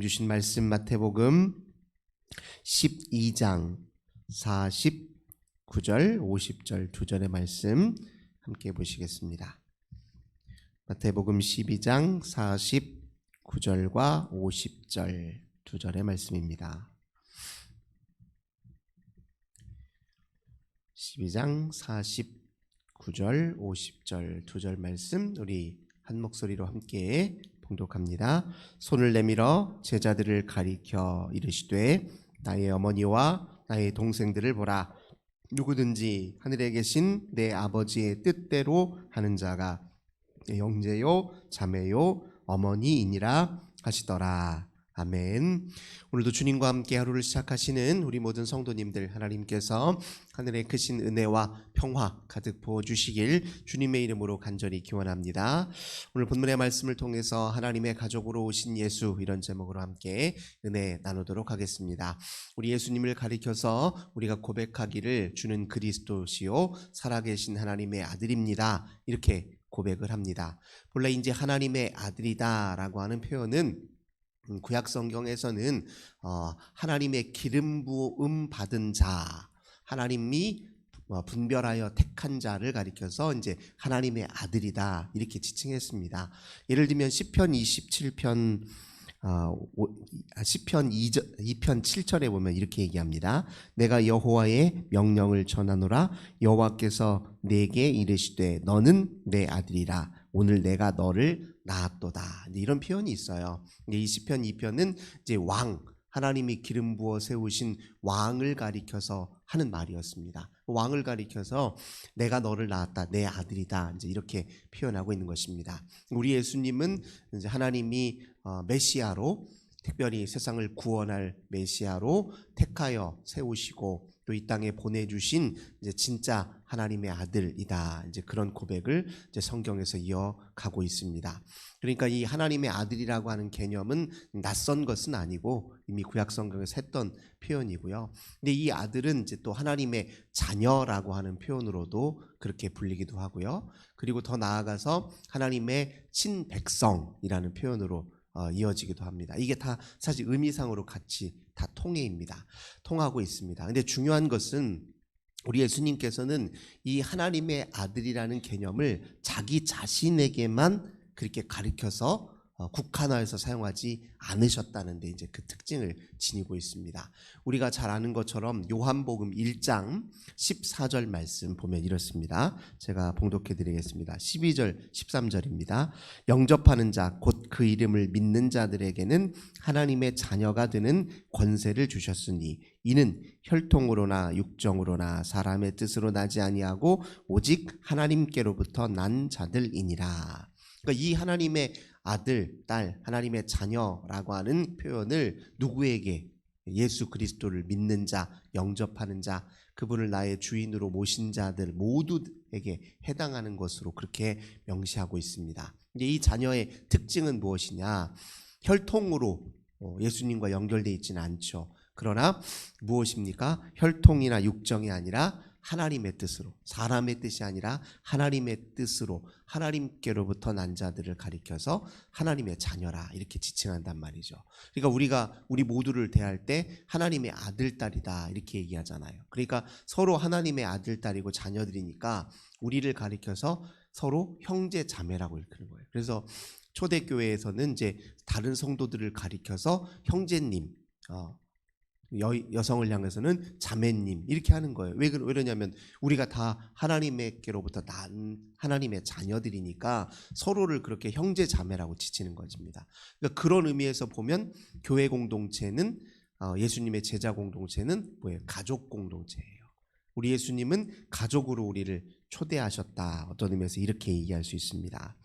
주신 말씀 마태복음 12장 49절 50절 두 절의 말씀 함께 보시겠습니다. 마태복음 12장 49절과 50절 두 절의 말씀입니다. 12장 49절 50절 두 절 말씀 우리 한 목소리로 함께 봉독합니다. 손을 내밀어 제자들을 가리켜 이르시되 나의 어머니와 나의 동생들을 보라. 누구든지 하늘에 계신 내 아버지의 뜻대로 하는 자가 내 형제요 자매요 어머니이니라 하시더라. 아멘. 오늘도 주님과 함께 하루를 시작하시는 우리 모든 성도님들, 하나님께서 하늘의 크신 은혜와 평화 가득 부어주시길 주님의 이름으로 간절히 기원합니다. 오늘 본문의 말씀을 통해서 하나님의 가족으로 오신 예수, 이런 제목으로 함께 은혜 나누도록 하겠습니다. 우리 예수님을 가리켜서 우리가 고백하기를 주는 그리스도시요 살아계신 하나님의 아들입니다, 이렇게 고백을 합니다. 본래 이제 하나님의 아들이다라고 하는 표현은 구약 성경에서는 하나님의 기름 부음 받은 자, 하나님이 분별하여 택한 자를 가리켜서 이제 하나님의 아들이다, 이렇게 지칭했습니다. 예를 들면 시편 27편 2편 7절에 보면 이렇게 얘기합니다. 내가 여호와의 명령을 전하노라. 여호와께서 내게 이르시되 너는 내 아들이라. 오늘 내가 너를 낳았도다. 이런 표현이 있어요. 이 시편 2편은 이제 왕, 하나님이 기름 부어 세우신 왕을 가리켜서 하는 말이었습니다. 왕을 가리켜서 내가 너를 낳았다, 내 아들이다, 이제 이렇게 표현하고 있는 것입니다. 우리 예수님은 이제 하나님이 메시아로, 특별히 세상을 구원할 메시아로 택하여 세우시고 또 이 땅에 보내주신 이제 진짜 하나님의 아들이다, 이제 그런 고백을 이제 성경에서 이어가고 있습니다. 그러니까 이 하나님의 아들이라고 하는 개념은 낯선 것은 아니고 이미 구약 성경에서 했던 표현이고요. 근데 이 아들은 이제 또 하나님의 자녀라고 하는 표현으로도 그렇게 불리기도 하고요. 그리고 더 나아가서 하나님의 친백성이라는 표현으로 이어지기도 합니다. 이게 다 사실 의미상으로 같이 다 통하고 있습니다. 근데 중요한 것은 우리 예수님께서는 이 하나님의 아들이라는 개념을 자기 자신에게만 그렇게 가리켜서 국한화해서 사용하지 않으셨다는 데 이제 그 특징을 지니고 있습니다. 우리가 잘 아는 것처럼 요한복음 1장 14절 말씀 보면 이렇습니다. 제가 봉독해 드리겠습니다. 12절 13절입니다. 영접하는 자 곧 그 이름을 믿는 자들에게는 하나님의 자녀가 되는 권세를 주셨으니 이는 혈통으로나 육정으로나 사람의 뜻으로 나지 아니하고 오직 하나님께로부터 난 자들이니라. 그러니까 이 하나님의 아들, 딸, 하나님의 자녀라고 하는 표현을 누구에게? 예수 그리스도를 믿는 자, 영접하는 자, 그분을 나의 주인으로 모신 자들 모두에게 해당하는 것으로 그렇게 명시하고 있습니다. 이제 이 자녀의 특징은 무엇이냐? 혈통으로 예수님과 연결되어 있지는 않죠. 그러나 무엇입니까? 혈통이나 육정이 아니라 하나님의 뜻으로, 사람의 뜻이 아니라 하나님의 뜻으로 하나님께로부터 난 자들을 가리켜서 하나님의 자녀라, 이렇게 지칭한단 말이죠. 그러니까 우리 모두를 대할 때 하나님의 아들, 딸이다, 이렇게 얘기하잖아요. 그러니까 서로 하나님의 아들, 딸이고 자녀들이니까 우리를 가리켜서 서로 형제, 자매라고 일컫는 거예요. 그래서 초대교회에서는 이제 다른 성도들을 가리켜서 형제님, 여성을 향해서는 자매님, 이렇게 하는 거예요. 왜 그러냐면 우리가 다 하나님께로부터 난 하나님의 자녀들이니까 서로를 그렇게 형제 자매라고 지치는 것입니다. 그러니까 그런 의미에서 보면 교회 공동체는 예수님의 제자 공동체는 뭐예요? 가족 공동체예요. 우리 예수님은 가족으로 우리를 초대하셨다, 어떤 의미에서 이렇게 얘기할 수 있습니다.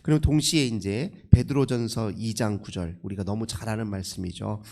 그리고 동시에 이제 베드로전서 2장 9절, 우리가 너무 잘 아는 말씀이죠.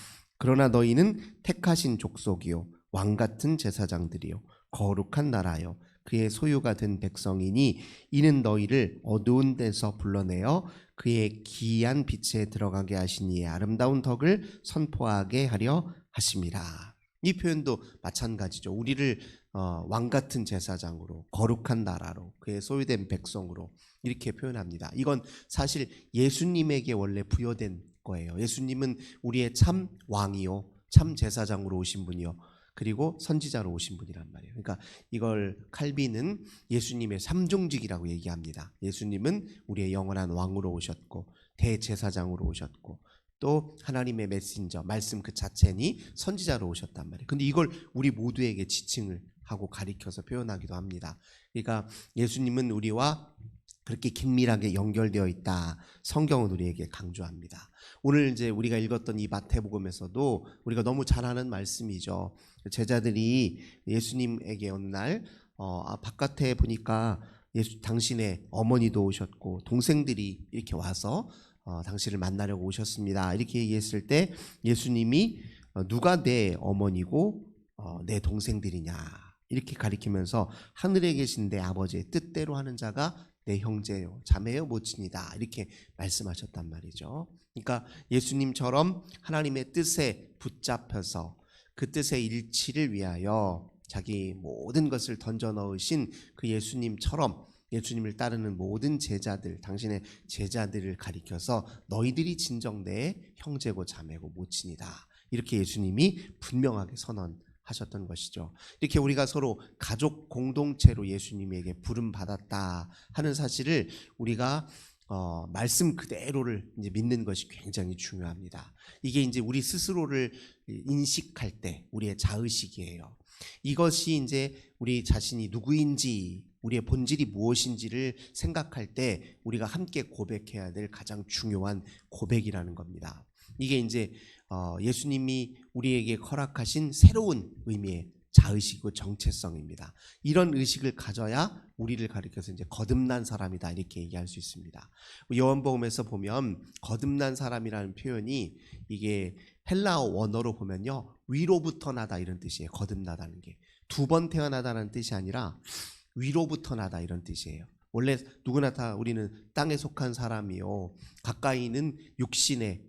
그러나 너희는 택하신 족속이요 왕같은 제사장들이요 거룩한 나라요 그의 소유가 된 백성이니 이는 너희를 어두운 데서 불러내어 그의 기이한 빛에 들어가게 하신 이의 아름다운 덕을 선포하게 하려 하심이라. 이 표현도 마찬가지죠. 우리를 왕같은 제사장으로, 거룩한 나라로, 그의 소유된 백성으로 이렇게 표현합니다. 이건 사실 예수님에게 원래 부여된 거예요. 예수님은 우리의 참 왕이요, 참 제사장으로 오신 분이요, 그리고 선지자로 오신 분이란 말이에요. 그러니까 이걸 칼빈은 예수님의 삼종직이라고 얘기합니다. 예수님은 우리의 영원한 왕으로 오셨고, 대제사장으로 오셨고, 또 하나님의 메신저, 말씀 그 자체니 선지자로 오셨단 말이에요. 근데 이걸 우리 모두에게 지칭을 하고 가리켜서 표현하기도 합니다. 그러니까 예수님은 우리와 그렇게 긴밀하게 연결되어 있다. 성경은 우리에게 강조합니다. 오늘 이제 우리가 읽었던 이 마태복음에서도 우리가 너무 잘 아는 말씀이죠. 제자들이 예수님에게 어느 날 바깥에 보니까 당신의 어머니도 오셨고 동생들이 이렇게 와서 당신을 만나려고 오셨습니다. 이렇게 얘기했을 때 예수님이 누가 내 어머니고 내 동생들이냐 이렇게 가리키면서 하늘에 계신 내 아버지의 뜻대로 하는 자가 내 형제요 자매요 모친이다 이렇게 말씀하셨단 말이죠. 그러니까 예수님처럼 하나님의 뜻에 붙잡혀서 그 뜻의 일치를 위하여 자기 모든 것을 던져 넣으신 그 예수님처럼 예수님을 따르는 모든 제자들, 당신의 제자들을 가리켜서 너희들이 진정 내 형제고 자매고 모친이다. 이렇게 예수님이 분명하게 선언하셨던 것이죠. 이렇게 우리가 서로 가족 공동체로 예수님에게 부름받았다 하는 사실을 우리가 말씀 그대로를 이제 믿는 것이 굉장히 중요합니다. 이게 이제 우리 스스로를 인식할 때 우리의 자의식이에요. 이것이 이제 우리 자신이 누구인지 우리의 본질이 무엇인지를 생각할 때 우리가 함께 고백해야 될 가장 중요한 고백이라는 겁니다. 이게 이제 예수님이 우리에게 허락하신 새로운 의미의 자의식이고 정체성입니다. 이런 의식을 가져야 우리를 가리켜서 이제 거듭난 사람이다 이렇게 얘기할 수 있습니다. 요한복음에서 보면 거듭난 사람이라는 표현이 이게 헬라어 원어로 보면요 위로부터 나다 이런 뜻이에요. 거듭나다는 게 두 번 태어나다는 뜻이 아니라 위로부터 나다 이런 뜻이에요. 원래 누구나 다 우리는 땅에 속한 사람이요 가까이는 육신의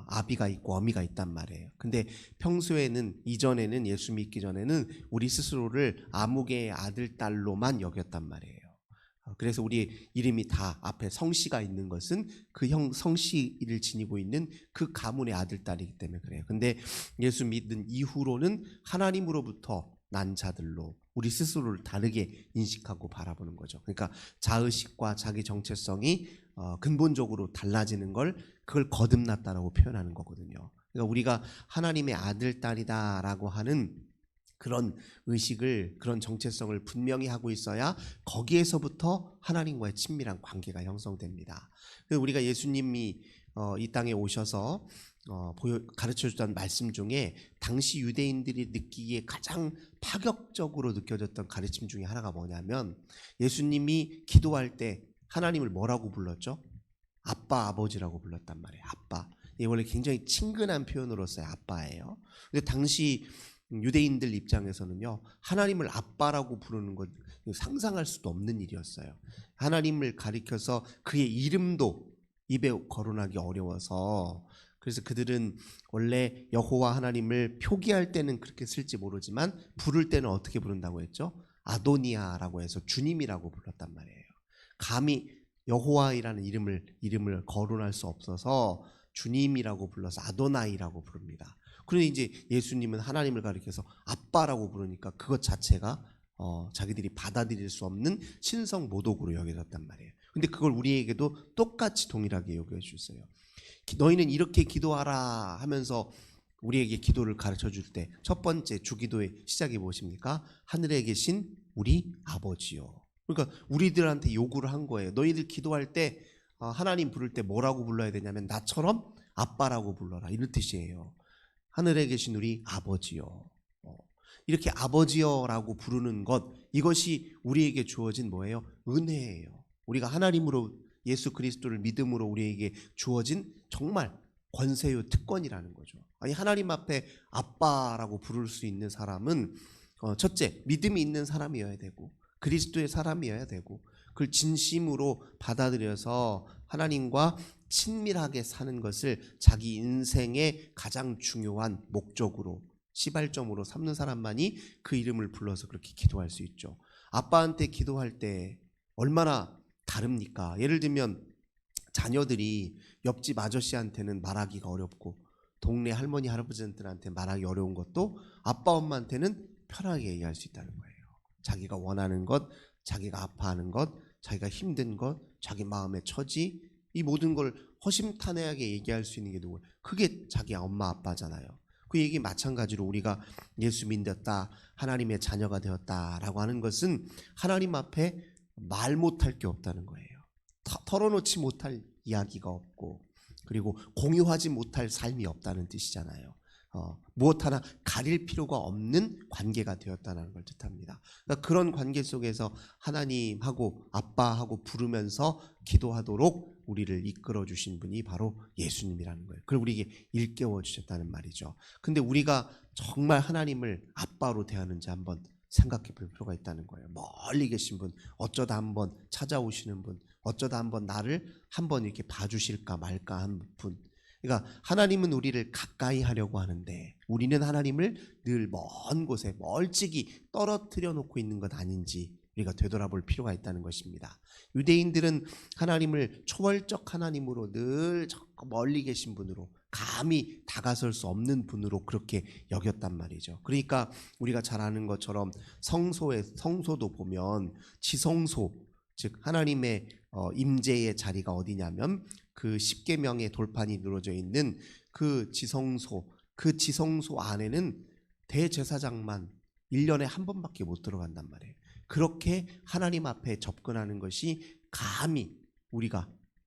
아비가 있고 어미가 있단 말이에요. 근데 평소에는 이전에는 예수 믿기 전에는 우리 스스로를 아무개의 아들 딸로만 여겼단 말이에요. 그래서 우리 이름이 다 앞에 성씨가 있는 것은 그 성씨를 지니고 있는 그 가문의 아들 딸이기 때문에 그래요. 근데 예수 믿는 이후로는 하나님으로부터 난 자들로 우리 스스로를 다르게 인식하고 바라보는 거죠. 그러니까 자의식과 자기 정체성이 근본적으로 달라지는 걸 그걸 거듭났다라고 표현하는 거거든요. 그러니까 우리가 하나님의 아들 딸이다라고 하는 그런 의식을 그런 정체성을 분명히 하고 있어야 거기에서부터 하나님과의 친밀한 관계가 형성됩니다. 우리가 예수님이 이 땅에 오셔서 가르쳐주던 말씀 중에 당시 유대인들이 느끼기에 가장 파격적으로 느껴졌던 가르침 중에 하나가 뭐냐면 예수님이 기도할 때 하나님을 뭐라고 불렀죠? 아빠 아버지라고 불렀단 말이에요. 아빠. 이게 원래 굉장히 친근한 표현으로서의 아빠예요. 근데 당시 유대인들 입장에서는요 하나님을 아빠라고 부르는 건 상상할 수도 없는 일이었어요. 하나님을 가리켜서 그의 이름도 입에 거론하기 어려워서 그래서 그들은 원래 여호와 하나님을 표기할 때는 그렇게 쓸지 모르지만 부를 때는 어떻게 부른다고 했죠? 아도니아라고 해서 주님이라고 불렀단 말이에요. 감히 여호와이라는 이름을 거론할 수 없어서 주님이라고 불러서 아도나이라고 부릅니다. 그런데 이제 예수님은 하나님을 가리켜서 아빠라고 부르니까 그것 자체가 자기들이 받아들일 수 없는 신성 모독으로 여겨졌단 말이에요. 근데 그걸 우리에게도 똑같이 동일하게 여겨 주셨어요. 너희는 이렇게 기도하라 하면서 우리에게 기도를 가르쳐 줄 때 첫 번째 주기도의 시작이 무엇입니까? 하늘에 계신 우리 아버지요. 그러니까 우리들한테 요구를 한 거예요. 너희들 기도할 때 하나님 부를 때 뭐라고 불러야 되냐면 나처럼 아빠라고 불러라 이런 뜻이에요. 하늘에 계신 우리 아버지요. 이렇게 아버지여라고 부르는 것 이것이 우리에게 주어진 뭐예요? 은혜예요. 우리가 하나님으로 예수 그리스도를 믿음으로 우리에게 주어진 정말 권세요 특권이라는 거죠. 아니 하나님 앞에 아빠라고 부를 수 있는 사람은 첫째 믿음이 있는 사람이어야 되고 그리스도의 사람이어야 되고 그걸 진심으로 받아들여서 하나님과 친밀하게 사는 것을 자기 인생의 가장 중요한 목적으로 시발점으로 삼는 사람만이 그 이름을 불러서 그렇게 기도할 수 있죠. 아빠한테 기도할 때 얼마나 다릅니까? 예를 들면 자녀들이 옆집 아저씨한테는 말하기가 어렵고 동네 할머니 할아버지들한테 말하기 어려운 것도 아빠 엄마한테는 편하게 얘기할 수 있다는 거예요. 자기가 원하는 것, 자기가 아파하는 것, 자기가 힘든 것, 자기 마음의 처지, 이 모든 걸 허심탄회하게 얘기할 수 있는 게 누구예요? 그게 자기 엄마 아빠잖아요. 그 얘기 마찬가지로 우리가 예수 믿었다, 하나님의 자녀가 되었다라고 하는 것은 하나님 앞에 말 못할 게 없다는 거예요. 털어놓지 못할 이야기가 없고, 그리고 공유하지 못할 삶이 없다는 뜻이잖아요. 무엇 하나 가릴 필요가 없는 관계가 되었다는 걸 뜻합니다. 그러니까 그런 관계 속에서 하나님하고 아빠하고 부르면서 기도하도록 우리를 이끌어 주신 분이 바로 예수님이라는 거예요. 그걸 우리에게 일깨워 주셨다는 말이죠. 근데 우리가 정말 하나님을 아빠로 대하는지 한번 생각해 볼 필요가 있다는 거예요. 멀리 계신 분, 어쩌다 한번 찾아오시는 분, 어쩌다 한번 나를 한번 이렇게 봐주실까 말까 한 분. 그러니까 하나님은 우리를 가까이 하려고 하는데 우리는 하나님을 늘 먼 곳에 멀찍이 떨어뜨려 놓고 있는 것 아닌지 우리가 되돌아볼 필요가 있다는 것입니다. 유대인들은 하나님을 초월적 하나님으로 늘 멀리 계신 분으로, 감히 다가설 수 없는 분으로 그렇게 여겼단 말이죠. 그러니까 우리가 잘 아는 것처럼 성소도 보면 지성소, 즉 하나님의 임재의 자리가 어디냐면 그 십계명의 돌판이 누러져 있는 그 지성소 안에는 대제사장만 1년에 한 번밖에 못 들어간단 말이에요. 그렇게 하나님 앞에 접근하는 것이 감히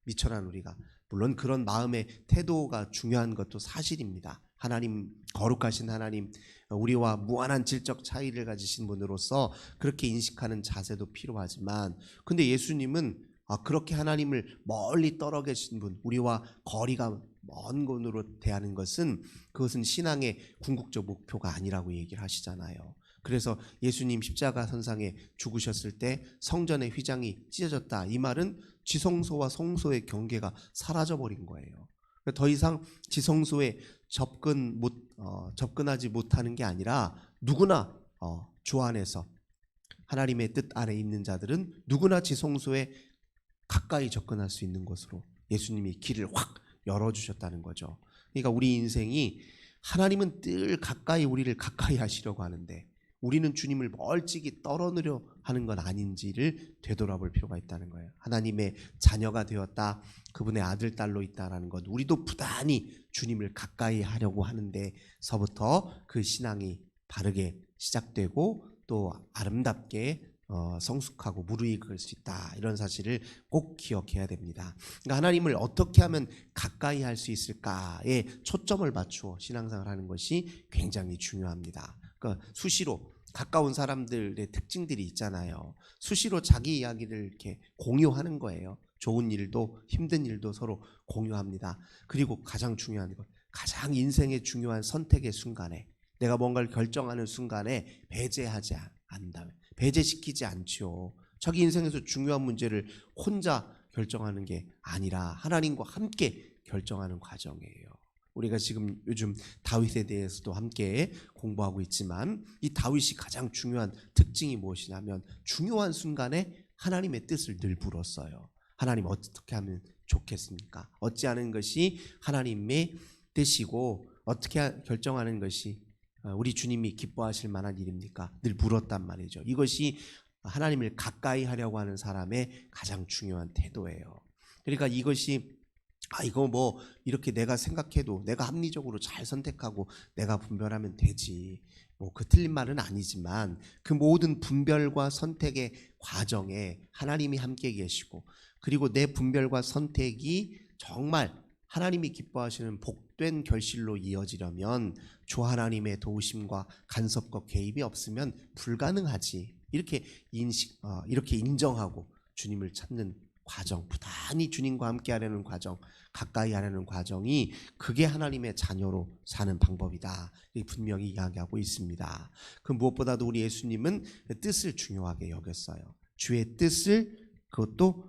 미천한 우리가, 물론 그런 마음의 태도가 중요한 것도 사실입니다. 하나님, 거룩하신 하나님, 우리와 무한한 질적 차이를 가지신 분으로서 그렇게 인식하는 자세도 필요하지만, 근데 예수님은 그렇게 하나님을 멀리 떨어 계신 분, 우리와 거리가 먼 분으로 대하는 것은 그것은 신앙의 궁극적 목표가 아니라고 얘기를 하시잖아요. 그래서 예수님 십자가 선상에 죽으셨을 때 성전의 휘장이 찢어졌다, 이 말은 지성소와 성소의 경계가 사라져버린 거예요. 더 이상 지성소에 접근하지 못하는 게 아니라 누구나 주 안에서 하나님의 뜻 안에 있는 자들은 누구나 지성소에 가까이 접근할 수 있는 것으로 예수님이 길을 확 열어주셨다는 거죠. 그러니까 우리 인생이, 하나님은 늘 가까이 우리를 가까이 하시려고 하는데 우리는 주님을 멀찍이 떨어뜨려 하는 건 아닌지를 되돌아볼 필요가 있다는 거예요. 하나님의 자녀가 되었다, 그분의 아들 딸로 있다라는 것, 우리도 부단히 주님을 가까이 하려고 하는데서부터 그 신앙이 바르게 시작되고 또 아름답게 성숙하고 무르익을 수 있다, 이런 사실을 꼭 기억해야 됩니다. 그러니까 하나님을 어떻게 하면 가까이 할 수 있을까에 초점을 맞추어 신앙생활 하는 것이 굉장히 중요합니다. 그러니까 수시로 가까운 사람들의 특징들이 있잖아요. 수시로 자기 이야기를 이렇게 공유하는 거예요. 좋은 일도 힘든 일도 서로 공유합니다. 그리고 가장 중요한 것, 가장 인생의 중요한 선택의 순간에, 내가 뭔가를 결정하는 순간에 배제하지 않는다면, 배제시키지 않지요. 자기 인생에서 중요한 문제를 혼자 결정하는 게 아니라 하나님과 함께 결정하는 과정이에요. 우리가 지금 요즘 다윗에 대해서도 함께 공부하고 있지만 이 다윗이 가장 중요한 특징이 무엇이냐면 중요한 순간에 하나님의 뜻을 늘 물었어요. 하나님 어떻게 하면 좋겠습니까? 어찌하는 것이 하나님의 뜻이고 어떻게 결정하는 것이 우리 주님이 기뻐하실 만한 일입니까? 늘 물었단 말이죠. 이것이 하나님을 가까이 하려고 하는 사람의 가장 중요한 태도예요. 그러니까 이것이 이거 뭐 이렇게 내가 생각해도 내가 합리적으로 잘 선택하고 내가 분별하면 되지, 뭐 그 틀린 말은 아니지만 그 모든 분별과 선택의 과정에 하나님이 함께 계시고, 그리고 내 분별과 선택이 정말 하나님이 기뻐하시는 복된 결실로 이어지려면 주 하나님의 도우심과 간섭과 개입이 없으면 불가능하지, 이렇게 이렇게 인정하고 주님을 찾는 과정, 부단히 주님과 함께 하려는 과정, 가까이 하려는 과정이, 그게 하나님의 자녀로 사는 방법이다, 분명히 이야기하고 있습니다. 그 무엇보다도 우리 예수님은 뜻을 중요하게 여겼어요. 주의 뜻을, 그것도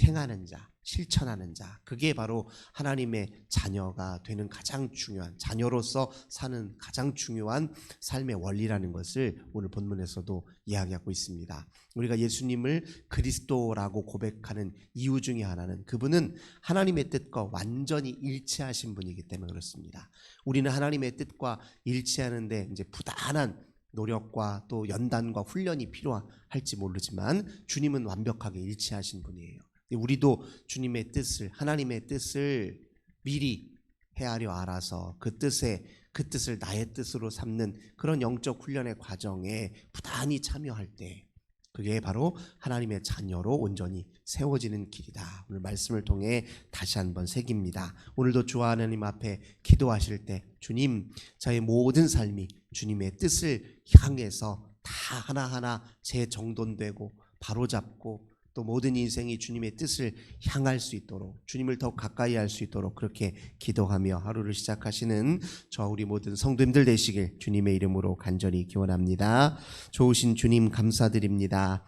행하는 자, 실천하는 자, 그게 바로 하나님의 자녀가 되는 가장 중요한, 자녀로서 사는 가장 중요한 삶의 원리라는 것을 오늘 본문에서도 이야기하고 있습니다. 우리가 예수님을 그리스도라고 고백하는 이유 중에 하나는 그분은 하나님의 뜻과 완전히 일치하신 분이기 때문에 그렇습니다. 우리는 하나님의 뜻과 일치하는데 이제 부단한 노력과 또 연단과 훈련이 필요할지 모르지만 주님은 완벽하게 일치하신 분이에요. 우리도 주님의 뜻을, 하나님의 뜻을 미리 헤아려 알아서 그 뜻을 나의 뜻으로 삼는 그런 영적 훈련의 과정에 부단히 참여할 때 그게 바로 하나님의 자녀로 온전히 세워지는 길이다. 오늘 말씀을 통해 다시 한번 새깁니다. 오늘도 주 하나님 앞에 기도하실 때 주님, 저의 모든 삶이 주님의 뜻을 향해서 다 하나하나 재정돈되고 바로잡고 또 모든 인생이 주님의 뜻을 향할 수 있도록, 주님을 더 가까이 할 수 있도록 그렇게 기도하며 하루를 시작하시는 저 우리 모든 성도님들 되시길 주님의 이름으로 간절히 기원합니다. 좋으신 주님 감사드립니다.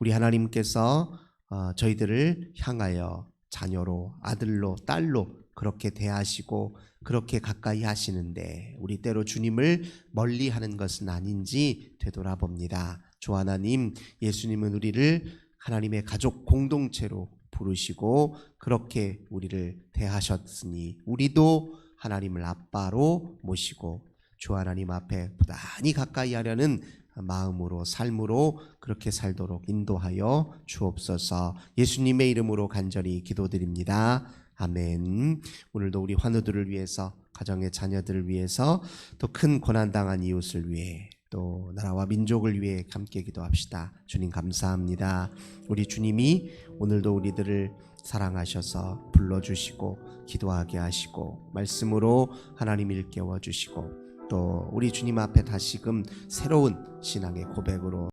우리 하나님께서 저희들을 향하여 자녀로, 아들로, 딸로 그렇게 대하시고 그렇게 가까이 하시는데 우리 때로 주님을 멀리하는 것은 아닌지 되돌아봅니다. 주 하나님, 예수님은 우리를 하나님의 가족 공동체로 부르시고 그렇게 우리를 대하셨으니 우리도 하나님을 아빠로 모시고 주 하나님 앞에 부단히 가까이 하려는 마음으로, 삶으로 그렇게 살도록 인도하여 주옵소서. 예수님의 이름으로 간절히 기도드립니다. 아멘. 오늘도 우리 환우들을 위해서, 가정의 자녀들을 위해서, 또 큰 고난당한 이웃을 위해, 또 나라와 민족을 위해 함께 기도합시다. 주님 감사합니다. 우리 주님이 오늘도 우리들을 사랑하셔서 불러주시고 기도하게 하시고 말씀으로 하나님 일깨워 주시고 또 우리 주님 앞에 다시금 새로운 신앙의 고백으로